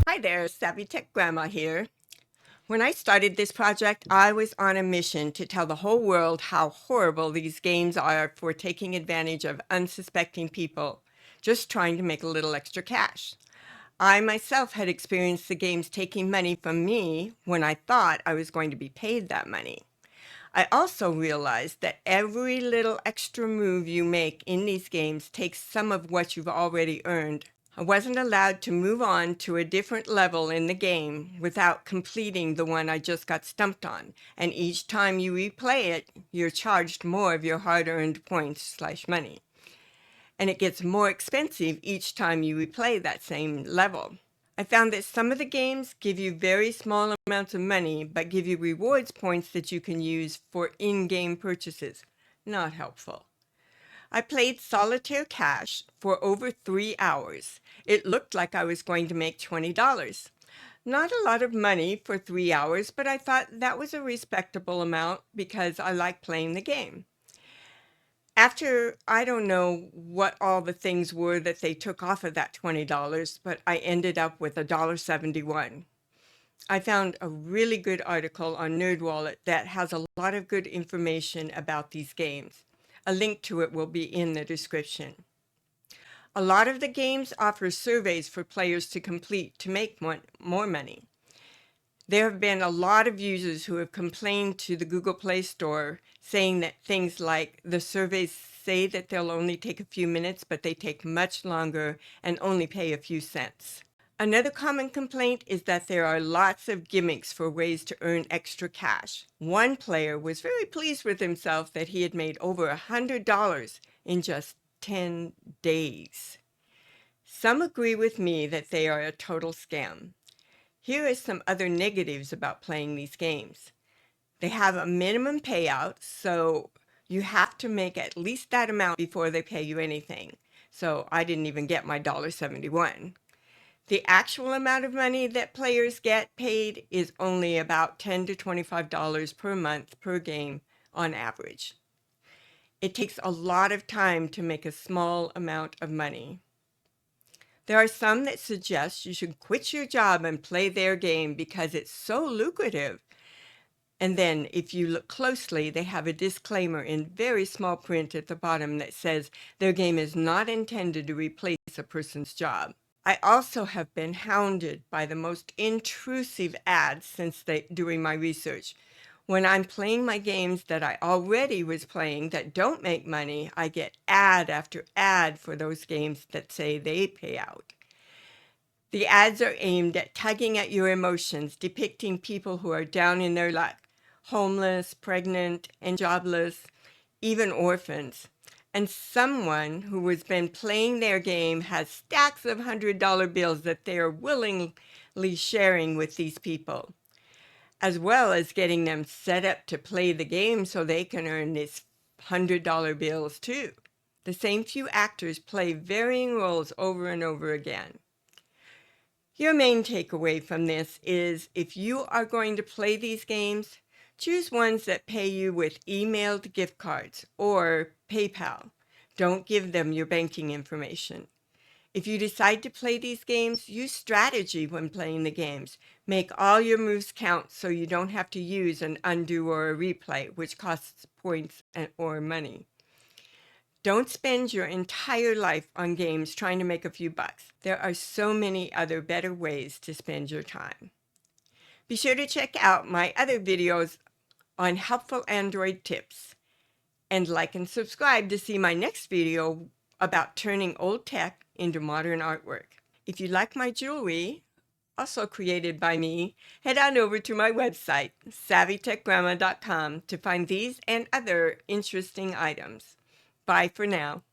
Hi there, Savvy Tech Grandma here. When I started this project, I was on a mission to tell the whole world how horrible these games are for taking advantage of unsuspecting people, just trying to make a little extra cash. I myself had experienced the games taking money from me when I thought I was going to be paid that money. I also realized that every little extra move you make in these games takes some of what you've already earned. I wasn't allowed to move on to a different level in the game without completing the one I just got stumped on, and each time you replay it, you're charged more of your hard-earned points/money. And it gets more expensive each time you replay that same level. I found that some of the games give you very small amounts of money, but give you rewards points that you can use for in-game purchases. Not helpful. I played Solitaire Cash for over 3 hours. It looked like I was going to make $20. Not a lot of money for 3 hours, but I thought that was a respectable amount because I like playing the game. After, I don't know what all the things were that they took off of that $20, but I ended up with $1.71. I found a really good article on NerdWallet that has a lot of good information about these games. A link to it will be in the description. A lot of the games offer surveys for players to complete to make more money. There have been a lot of users who have complained to the Google Play Store saying that things like the surveys say that they'll only take a few minutes, but they take much longer and only pay a few cents. Another common complaint is that there are lots of gimmicks for ways to earn extra cash. One player was very pleased with himself that he had made over $100 in just 10 days. Some agree with me that they are a total scam. Here are some other negatives about playing these games. They have a minimum payout, so you have to make at least that amount before they pay you anything. So I didn't even get my $1.71. The actual amount of money that players get paid is only about $10 to $25 per month per game on average. It takes a lot of time to make a small amount of money. There are some that suggest you should quit your job and play their game because it's so lucrative. And then if you look closely, they have a disclaimer in very small print at the bottom that says their game is not intended to replace a person's job. I also have been hounded by the most intrusive ads since doing my research. When I'm playing my games that I already was playing that don't make money, I get ad after ad for those games that say they pay out. The ads are aimed at tugging at your emotions, depicting people who are down in their luck, homeless, pregnant, and jobless, even orphans. And someone who has been playing their game has stacks of $100 bills that they are willingly sharing with these people, as well as getting them set up to play the game so they can earn these $100 bills too. The same few actors play varying roles over and over again. Your main takeaway from this is if you are going to play these games, choose ones that pay you with emailed gift cards or PayPal. Don't give them your banking information. If you decide to play these games, use strategy when playing the games. Make all your moves count so you don't have to use an undo or a replay, which costs points or money. Don't spend your entire life on games trying to make a few bucks. There are so many other better ways to spend your time. Be sure to check out my other videos on helpful Android tips, and like and subscribe to see my next video about turning old tech into modern artwork. If you like my jewelry, also created by me, head on over to my website, savvytechgrandma.com, to find these and other interesting items. Bye for now.